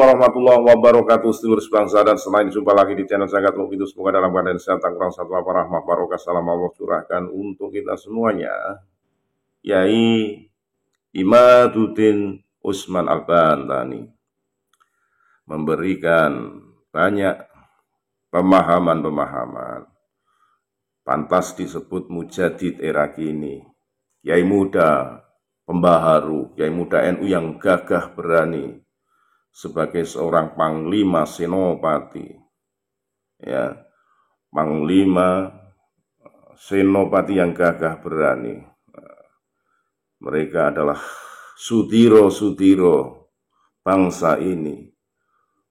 warahmatullahi wabarakatuh. Sedulur sebangsa dan selain jumpa lagi di channel Zakat Lu itu, semoga dalam keadaan sehat, tak kurang satu apa, rahmah barokah salam Allah curahkan untuk kita semuanya. Yai Imaduddin Usman Al-Bantani memberikan banyak pemahaman-pemahaman pantas disebut mujadid era kini, yai muda pembaharu, yai muda NU yang gagah berani sebagai seorang panglima senopati, ya, panglima senopati yang gagah berani. Mereka adalah sudiro-sudiro bangsa ini,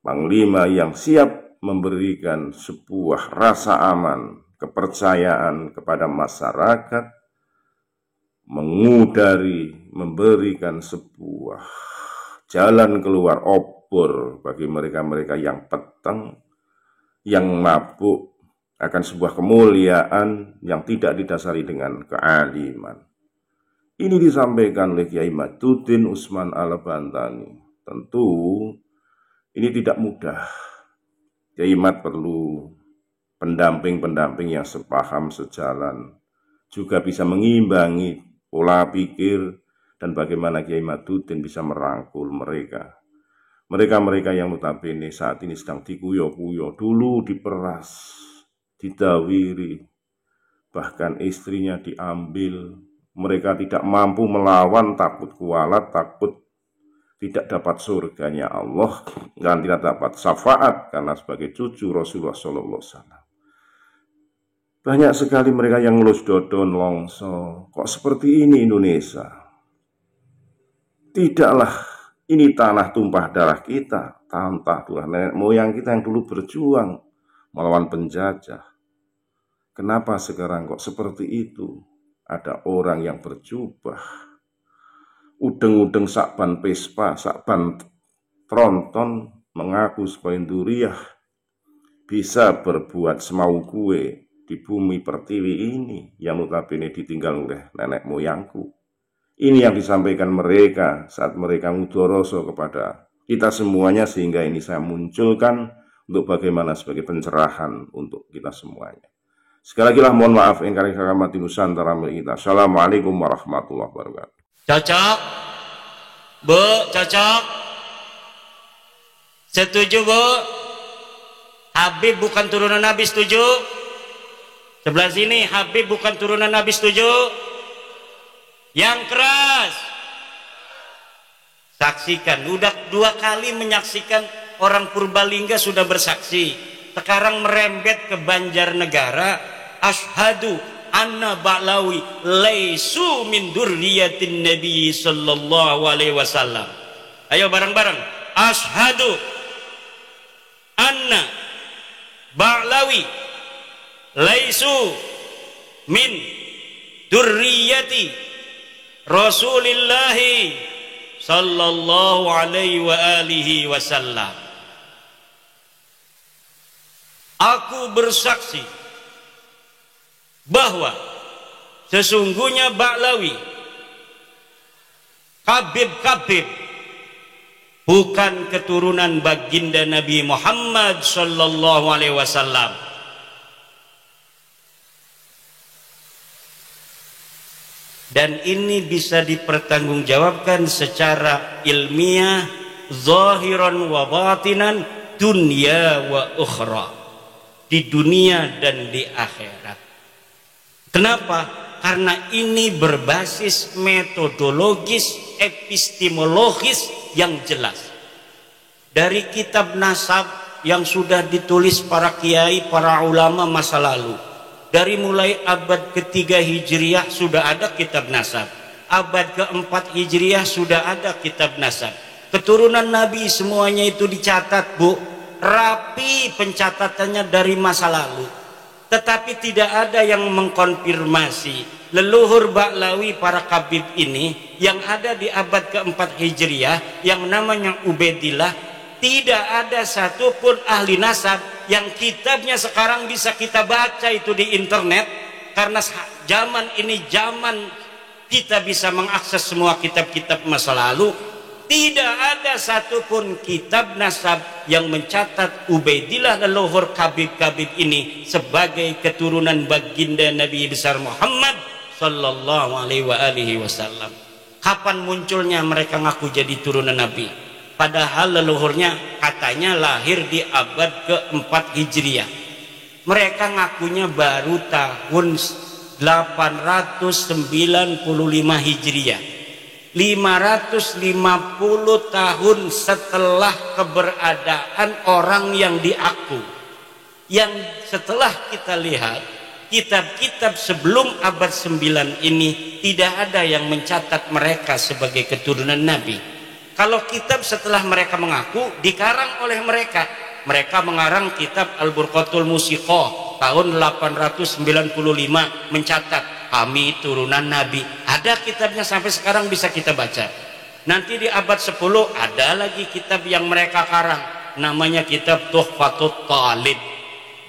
panglima yang siap memberikan sebuah rasa aman, kepercayaan kepada masyarakat, mengudari, memberikan sebuah jalan keluar obor bagi mereka-mereka yang peteng, yang mabuk akan sebuah kemuliaan yang tidak didasari dengan kealiman. Ini disampaikan oleh Kiai Imaduddin Usman Al-Bantani. Tentu ini tidak mudah. Kiai Imad perlu pendamping-pendamping yang sepaham, sejalan, juga bisa mengimbangi pola pikir dan bagaimana Kiai Imaduddin bisa merangkul mereka. Mereka-mereka yang notabene saat ini sedang dikuyo-kuyo, dulu diperas, didawiri, bahkan istrinya diambil. Mereka tidak mampu melawan, takut kualat, takut tidak dapat surganya Allah, dan tidak dapat syafaat karena sebagai cucu Rasulullah SAW. Banyak sekali mereka yang ngelus dodon longso. Kok seperti ini Indonesia? Tidaklah ini tanah tumpah darah kita, tanah nenek moyang kita yang dulu berjuang melawan penjajah. Kenapa sekarang kok seperti itu? Ada orang yang berjubah, udeng-udeng sakban pespa, sakban tronton, mengaku sebagai duriah bisa berbuat semau kue di bumi pertiwi ini yang notabene ditinggal oleh nenek moyangku. Ini yang disampaikan mereka saat mereka mudoroso kepada kita semuanya, sehingga ini saya munculkan untuk bagaimana sebagai pencerahan untuk kita semuanya. Sekali lagi lah mohon maaf yang kami hormati Nusantara milik kita. Assalamualaikum warahmatullahi wabarakatuh. Cocok? Bu, cocok? Setuju, Bu? Habib bukan turunan Nabi, setuju? Sebelah sini, Habib bukan turunan Nabi, setuju? Yang keras. Saksikan, udah 2 kali menyaksikan, orang Purbalingga sudah bersaksi. Sekarang merembet ke Banjarnegara. Ashhadu anna Ba'lawi laisu min durriyatin Nabi sallallahu alaihi wasallam. Ayo bareng-bareng. Ashhadu anna Ba'lawi laisu min durriyati Rasulillah sallallahu alaihi wa alihi wasallam. Aku bersaksi bahwa sesungguhnya Ba'lawi, Kabib-kabib, bukan keturunan baginda Nabi Muhammad sallallahu alaihi wasallam. Dan ini bisa dipertanggungjawabkan secara ilmiah, zahiran wa batinan, dunya wa ukhra, di dunia dan di akhirat. Kenapa? Karena ini berbasis metodologis, epistemologis yang jelas. Dari kitab nasab yang sudah ditulis para kiai, para ulama masa lalu. Dari mulai abad ke-3 Hijriah sudah ada kitab nasab. Abad ke-4 Hijriah sudah ada kitab nasab. Keturunan Nabi semuanya itu dicatat, Bu. Rapi pencatatannya dari masa lalu. Tetapi tidak ada yang mengkonfirmasi leluhur Ba'lawi para kabib ini yang ada di abad ke-4 Hijriah yang namanya Ubaidillah. Tidak ada satupun ahli nasab yang kitabnya sekarang bisa kita baca itu di internet, karena zaman ini zaman kita bisa mengakses semua kitab-kitab masa lalu. Tidak ada satupun kitab nasab yang mencatat Ubaidillah leluhur Kabib-Kabib ini sebagai keturunan baginda Nabi besar Muhammad sallallahu alaihi wasallam. Kapan munculnya mereka ngaku jadi turunan Nabi? Padahal leluhurnya katanya lahir di abad keempat Hijriah. Mereka ngakunya baru tahun 895 Hijriah. 550 tahun setelah keberadaan orang yang diaku. Yang setelah kita lihat kitab-kitab sebelum abad 9 ini tidak ada yang mencatat mereka sebagai keturunan Nabi. Kalau kitab setelah mereka mengaku dikarang oleh mereka. Mereka mengarang kitab Al-Burqatul Musiqah tahun 895 mencatat kami turunan Nabi. Ada kitabnya sampai sekarang bisa kita baca. Nanti di abad 10 ada lagi kitab yang mereka karang, namanya kitab Tuhfatut Talib.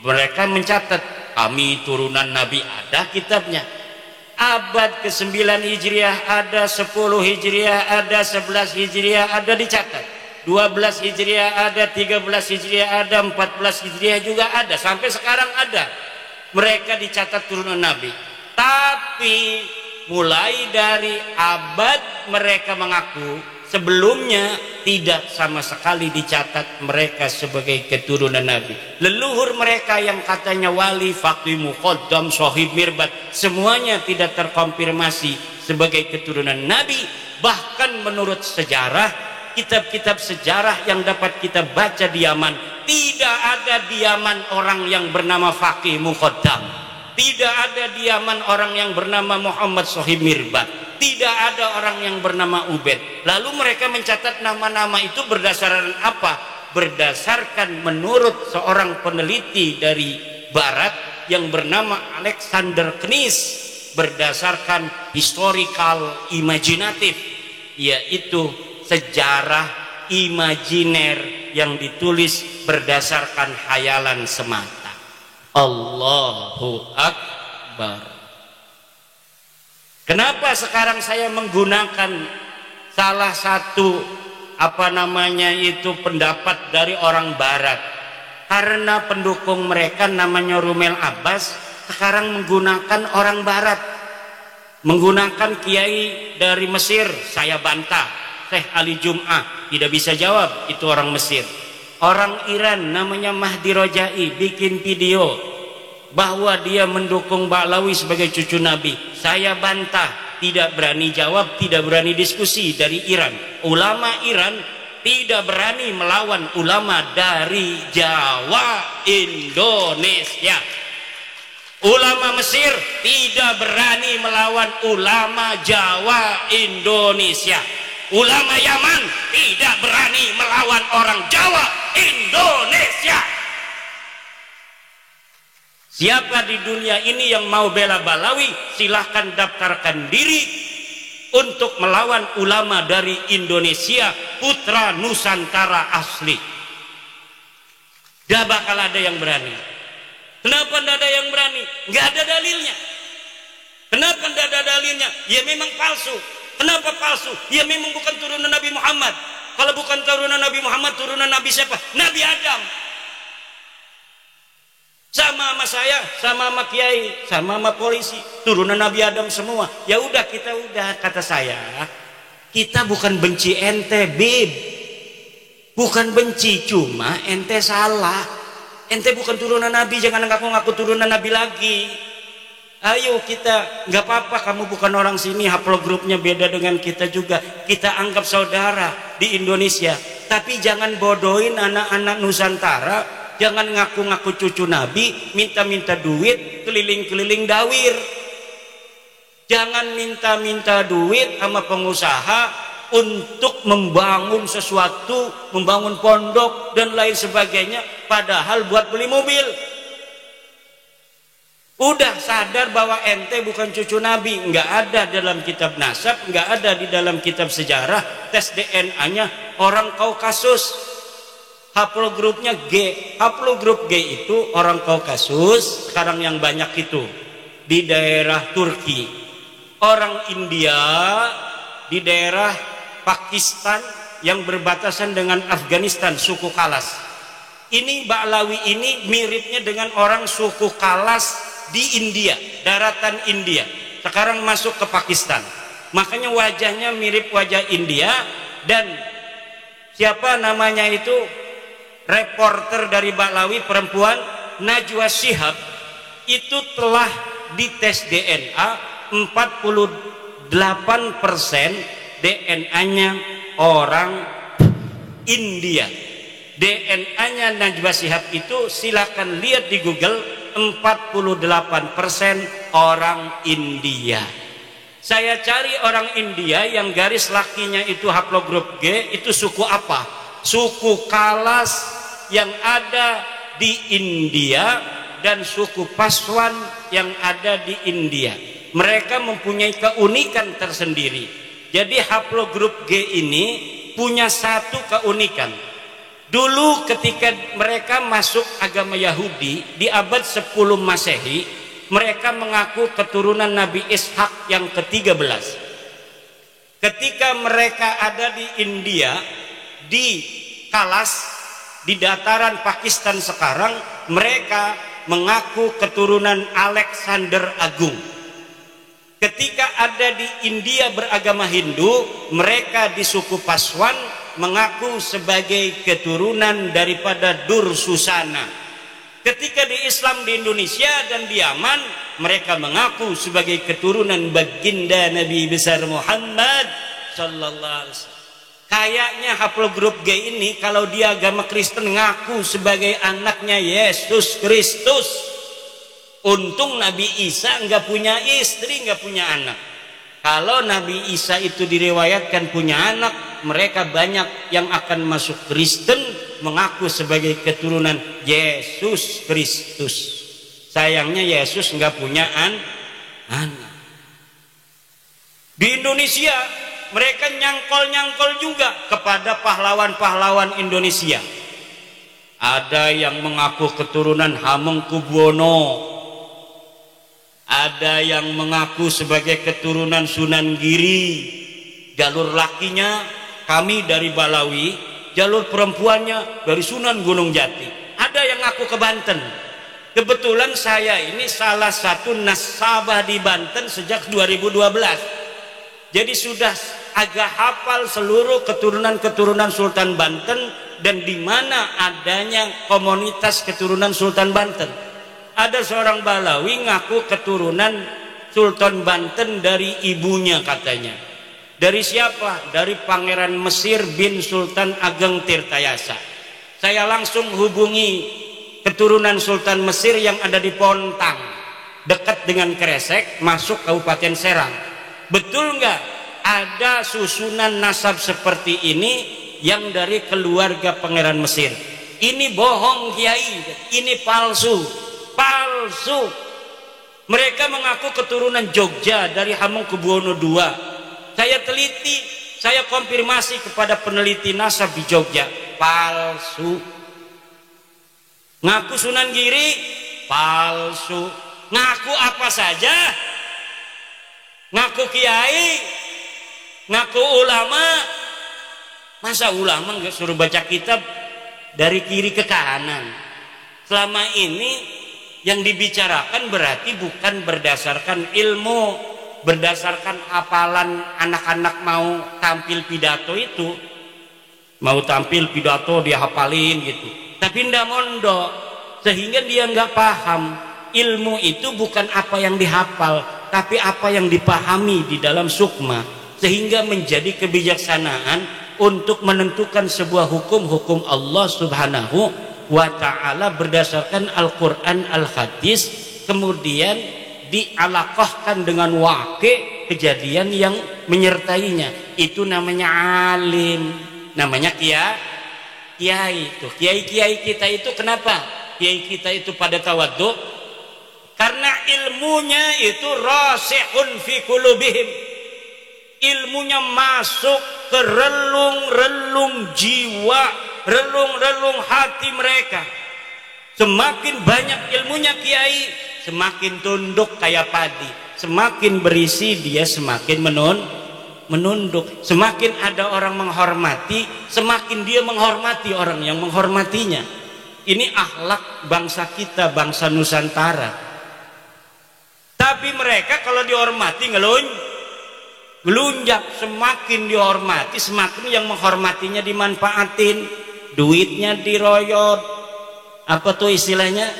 Mereka mencatat kami turunan Nabi, ada kitabnya. Abad ke-9 Hijriah ada, 10 Hijriah ada, 11 Hijriah ada dicatat. 12 Hijriah ada, 13 Hijriah ada, 14 Hijriah juga ada, sampai sekarang ada. Mereka dicatat turunan Nabi. Tapi mulai dari abad mereka mengaku, sebelumnya tidak sama sekali dicatat mereka sebagai keturunan Nabi. Leluhur mereka yang katanya wali, faqih, muqaddam, sahib, mirbat, semuanya tidak terkonfirmasi sebagai keturunan Nabi. Bahkan menurut sejarah, kitab-kitab sejarah yang dapat kita baca di Yaman, tidak ada di Yaman orang yang bernama faqih, muqaddam. Tidak ada di Yaman orang yang bernama Muhammad Sohib Mirbat. Tidak ada orang yang bernama Ubed. Lalu mereka mencatat nama-nama itu berdasarkan apa? Berdasarkan menurut seorang peneliti dari Barat yang bernama Alexander Knies, berdasarkan historical imaginatif, yaitu sejarah imajiner yang ditulis berdasarkan khayalan semata. Allahu Akbar. Kenapa sekarang saya menggunakan salah satu pendapat dari orang Barat? Karena pendukung mereka namanya Rumel Abbas sekarang menggunakan orang Barat, menggunakan kiai dari Mesir. Saya bantah, Syekh Ali Jum'ah tidak bisa jawab, itu orang Mesir. Orang Iran namanya Mahdi Rojai bikin video bahwa dia mendukung Ba'lawi sebagai cucu Nabi. Saya bantah, tidak berani jawab, tidak berani diskusi dari Iran. Ulama Iran tidak berani melawan ulama dari Jawa, Indonesia. Ulama Mesir tidak berani melawan ulama Jawa, Indonesia. Ulama Yaman tidak berani melawan orang Jawa, Indonesia. Siapa di dunia ini yang mau bela Balawi, silahkan daftarkan diri untuk melawan ulama dari Indonesia, putra Nusantara asli. Gak bakal ada yang berani. Kenapa tidak ada yang berani? Gak ada dalilnya. Kenapa tidak ada dalilnya? Ya memang palsu. Kenapa palsu? Ya memang bukan turunan Nabi Muhammad. Kalau bukan turunan Nabi Muhammad, turunan Nabi siapa? Nabi Adam. Sama saya, sama kiai, sama polisi, turunan Nabi Adam semua. Ya udah, kita udah, kata saya, kita bukan benci ente, Bib. Bukan benci, cuma ente salah. Ente bukan turunan Nabi, jangan ngaku-ngaku turunan Nabi lagi. Ayo kita, nggak apa-apa kamu bukan orang sini, haplogrupnya beda dengan kita juga, kita anggap saudara di Indonesia. Tapi jangan bodohin anak-anak Nusantara, jangan ngaku-ngaku cucu Nabi, minta-minta duit, keliling-keliling dawir. Jangan minta-minta duit sama pengusaha untuk membangun sesuatu, membangun pondok dan lain sebagainya, padahal buat beli mobil. Udah sadar bahwa ente bukan cucu Nabi, nggak ada dalam kitab nasab, nggak ada di dalam kitab sejarah, tes DNA-nya orang Kaukasus, haplogrupnya G. Haplogrup G itu orang Kaukasus, sekarang yang banyak itu di daerah Turki, orang India di daerah Pakistan, yang berbatasan dengan Afghanistan, suku Kalas. Ini Ba'lawi ini miripnya dengan orang suku Kalas di India, daratan India. Sekarang masuk ke Pakistan. Makanya wajahnya mirip wajah India. Dan siapa namanya itu, reporter dari Ba'lawi perempuan, Najwa Shihab, itu telah dites DNA 48% DNA-nya orang India. DNA-nya Najwa Shihab itu silakan lihat di Google, 48% orang India. Saya cari orang India yang garis lakinya itu haplogrup G, itu suku apa? Suku Kalas yang ada di India dan suku Paswan yang ada di India. Mereka mempunyai keunikan tersendiri. Jadi haplogrup G ini punya satu keunikan. Dulu ketika mereka masuk agama Yahudi di abad 10 Masehi, mereka mengaku keturunan Nabi Ishak yang ke-13. Ketika mereka ada di India, di Kalas, di dataran Pakistan sekarang, mereka mengaku keturunan Alexander Agung. Ketika ada di India beragama Hindu, mereka di suku Paswan mengaku sebagai keturunan daripada Dursusana. Ketika di Islam di Indonesia dan di Yaman, mereka mengaku sebagai keturunan baginda Nabi besar Muhammad sallallahu alaihi wasallam. Kayaknya haplogrup G ini kalau dia agama Kristen ngaku sebagai anaknya Yesus Kristus. Untung Nabi Isa nggak punya istri, nggak punya anak. Kalau Nabi Isa itu diriwayatkan punya anak, mereka banyak yang akan masuk Kristen mengaku sebagai keturunan Yesus Kristus. Sayangnya Yesus nggak punya anak. Di Indonesia mereka nyangkol-nyangkol juga kepada pahlawan-pahlawan Indonesia. Ada yang mengaku keturunan Hamengkubuwono, ada yang mengaku sebagai keturunan Sunan Giri. Jalur lakinya kami dari Ba'lawi, jalur perempuannya dari Sunan Gunung Jati. Ada yang ngaku ke Banten. Kebetulan saya ini salah satu nasabah di Banten sejak 2012. Jadi sudah agak hafal seluruh keturunan-keturunan Sultan Banten dan di mana adanya komunitas keturunan Sultan Banten. Ada seorang Ba'lawi ngaku keturunan Sultan Banten dari ibunya katanya. Dari siapa? Dari Pangeran Mesir bin Sultan Ageng Tirtayasa. Saya langsung hubungi keturunan Sultan Mesir yang ada di Pontang, dekat dengan Kresek, masuk Kabupaten Serang. Betul nggak ada susunan nasab seperti ini yang dari keluarga Pangeran Mesir? Ini bohong Kiai, ini palsu. Palsu. Mereka mengaku keturunan Jogja dari Hamengkubuwono II. Saya teliti, saya konfirmasi kepada peneliti nasab di Jogja, palsu. Ngaku Sunan Giri, palsu. Ngaku apa saja, ngaku kiai, ngaku ulama. Masa ulama nggak suruh baca kitab dari kiri ke kanan? Selama ini yang dibicarakan berarti bukan berdasarkan ilmu, berdasarkan hafalan anak-anak mau tampil pidato itu. Mau tampil pidato dia hafalin gitu, tapi ndak mondok, sehingga dia nggak paham. Ilmu itu bukan apa yang dihafal, tapi apa yang dipahami di dalam sukma, sehingga menjadi kebijaksanaan untuk menentukan sebuah hukum Allah Subhanahu wa ta'ala berdasarkan Al-Quran Al-Hadis, kemudian dialaqahkan dengan wakil kejadian yang menyertainya. Itu namanya alim, namanya kiai. Itu kiai-kiai kita itu kenapa kiai kita itu pada tawadhu? Karena ilmunya itu rasihun fi qulubihim, ilmunya masuk ke relung-relung jiwa, relung-relung hati mereka. Semakin banyak ilmunya kiai, semakin tunduk kayak padi. Semakin berisi dia semakin menunduk. Semakin ada orang menghormati, semakin dia menghormati orang yang menghormatinya. Ini akhlak bangsa kita, bangsa Nusantara. Tapi mereka kalau dihormati ngelunjak. Semakin dihormati, semakin yang menghormatinya dimanfaatin, duitnya diroyot, apa tuh istilahnya,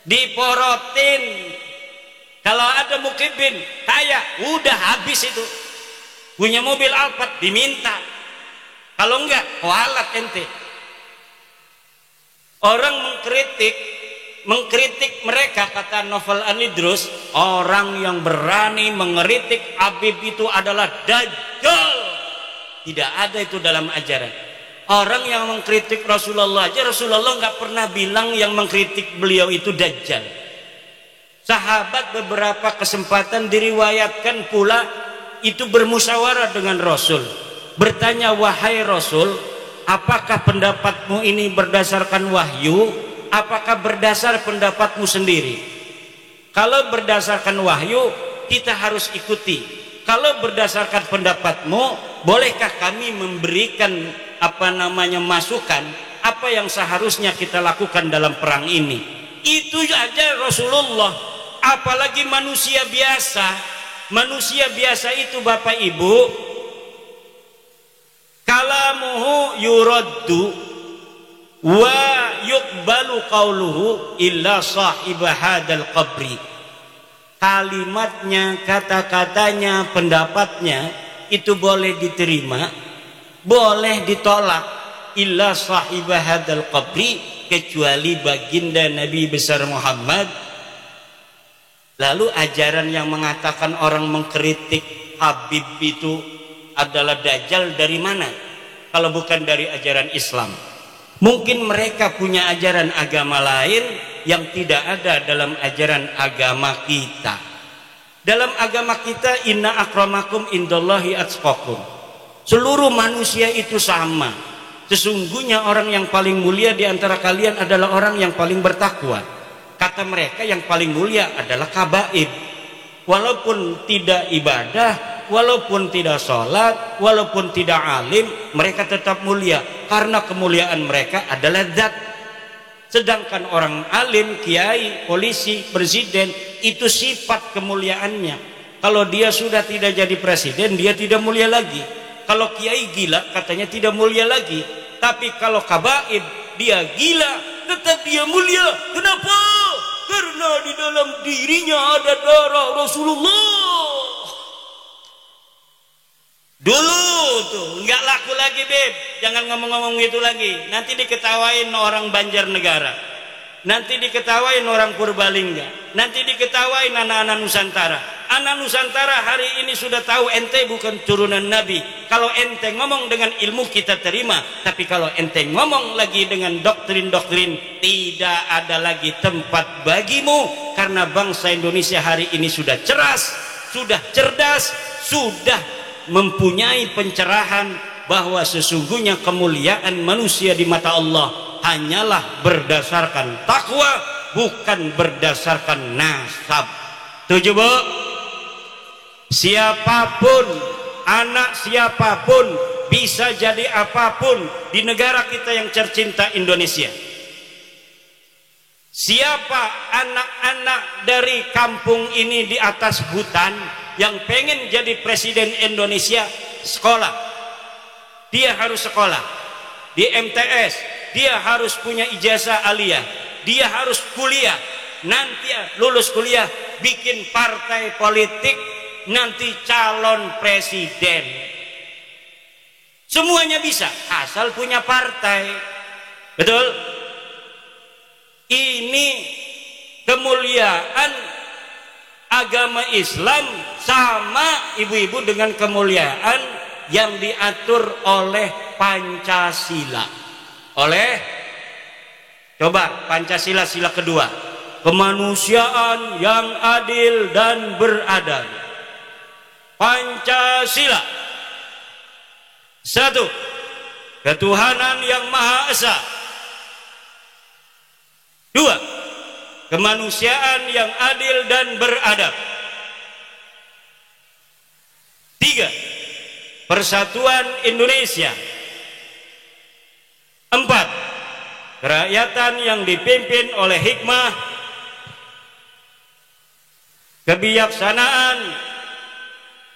diporotin. Kalau ada mukibin kaya, udah habis itu. Punya mobil Alphard diminta, kalau enggak kualat ente. Orang mengkritik mereka, kata Novel Anidrus, orang yang berani mengkritik Habib itu adalah dajjal. Tidak ada itu dalam ajaran. Orang yang mengkritik Rasulullah aja, Rasulullah nggak pernah bilang yang mengkritik beliau itu dajjal. Sahabat beberapa kesempatan diriwayatkan pula itu bermusyawarah dengan Rasul, bertanya, wahai Rasul, apakah pendapatmu ini berdasarkan wahyu, apakah berdasar pendapatmu sendiri? Kalau berdasarkan wahyu kita harus ikuti, kalau berdasarkan pendapatmu bolehkah kami memberikan masukan apa yang seharusnya kita lakukan dalam perang ini? Itu aja Rasulullah, apalagi manusia biasa. Manusia biasa itu Bapak Ibu, kalamuhu yuraddu wa yuqbalu qauluhu illa sahiba hadal qabri. Kalimatnya, kata-katanya, pendapatnya itu boleh diterima, boleh ditolak, illa sahiba hadal qabri, kecuali baginda Nabi besar Muhammad. Lalu ajaran yang mengatakan orang mengkritik Habib itu adalah dajjal dari mana? Kalau bukan dari ajaran Islam. Mungkin mereka punya ajaran agama lain yang tidak ada dalam ajaran agama kita. Dalam agama kita, inna akramakum indallahi atqakum. Seluruh manusia itu sama. Sesungguhnya orang yang paling mulia di antara kalian adalah orang yang paling bertakwa. Kata mereka yang paling mulia adalah kabaib. Walaupun tidak ibadah, walaupun tidak sholat, walaupun tidak alim, mereka tetap mulia karena kemuliaan mereka adalah zat. Sedangkan orang alim, kiai, polisi, presiden, itu sifat kemuliaannya. Kalau dia sudah tidak jadi presiden, dia tidak mulia lagi. Kalau kiai gila, katanya tidak mulia lagi. Tapi kalau kabaib, dia gila, tetap dia mulia. Kenapa? Karena di dalam dirinya ada darah Rasulullah. Dulu tuh nggak laku lagi, Beb. Jangan ngomong-ngomong gitu lagi. Nanti diketawain orang Banjarnegara, nanti diketawain orang Purbalingga, nanti diketawain anak-anak Nusantara. Anak Nusantara hari ini sudah tahu ente bukan turunan Nabi. Kalau ente ngomong dengan ilmu kita terima, tapi kalau ente ngomong lagi dengan doktrin-doktrin, tidak ada lagi tempat bagimu. Karena bangsa Indonesia hari ini sudah sudah cerdas, sudah mempunyai pencerahan bahwa sesungguhnya kemuliaan manusia di mata Allah hanyalah berdasarkan takwa, bukan berdasarkan nasab. Setuju, Bu? Siapapun, anak siapapun bisa jadi apapun di negara kita yang tercinta Indonesia. Siapa anak-anak dari kampung ini di atas hutan yang pengen jadi presiden Indonesia, sekolah. Dia harus sekolah di MTS, dia harus punya ijazah aliyah, dia harus kuliah. Nanti lulus kuliah bikin partai politik, nanti calon presiden. Semuanya bisa asal punya partai. Betul? Ini kemuliaan agama Islam sama ibu-ibu dengan kemuliaan yang diatur oleh Pancasila. Coba Pancasila sila kedua, kemanusiaan yang adil dan beradab. Pancasila. 1. Ketuhanan yang Maha Esa. 2. Kemanusiaan yang adil dan beradab. 3. persatuan Indonesia. 4. Kerakyatan yang dipimpin oleh hikmah, kebijaksanaan,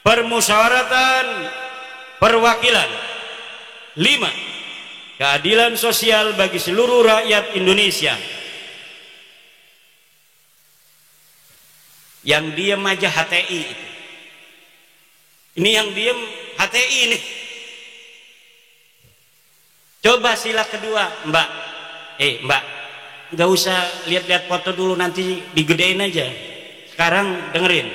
permusyawaratan, perwakilan. 5. Keadilan sosial bagi seluruh rakyat Indonesia. Yang diem aja HTI itu. Ini yang diem HTI ini. Coba sila kedua, Mbak. Mbak, nggak usah lihat-lihat foto dulu, nanti digedein aja. Sekarang dengerin.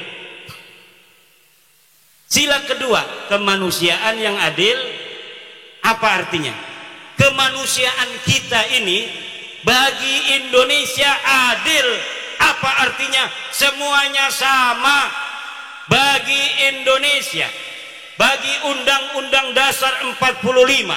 Sila kedua, kemanusiaan yang adil. Apa artinya? Kemanusiaan kita ini bagi Indonesia adil. Apa artinya? Semuanya sama bagi Indonesia, bagi Undang-Undang Dasar 45,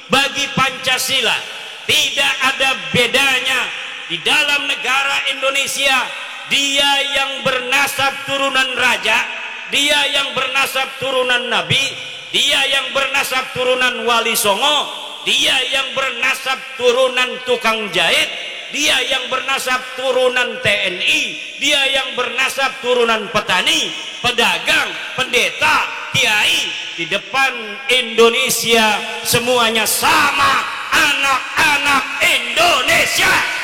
bagi Pancasila. Tidak ada bedanya di dalam negara Indonesia. Dia yang bernasab turunan raja, dia yang bernasab turunan nabi, dia yang bernasab turunan wali songo, dia yang bernasab turunan tukang jahit, dia yang bernasab turunan TNI, dia yang bernasab turunan petani, pedagang, pendeta, kiai. Di depan Indonesia semuanya sama, anak-anak Indonesia.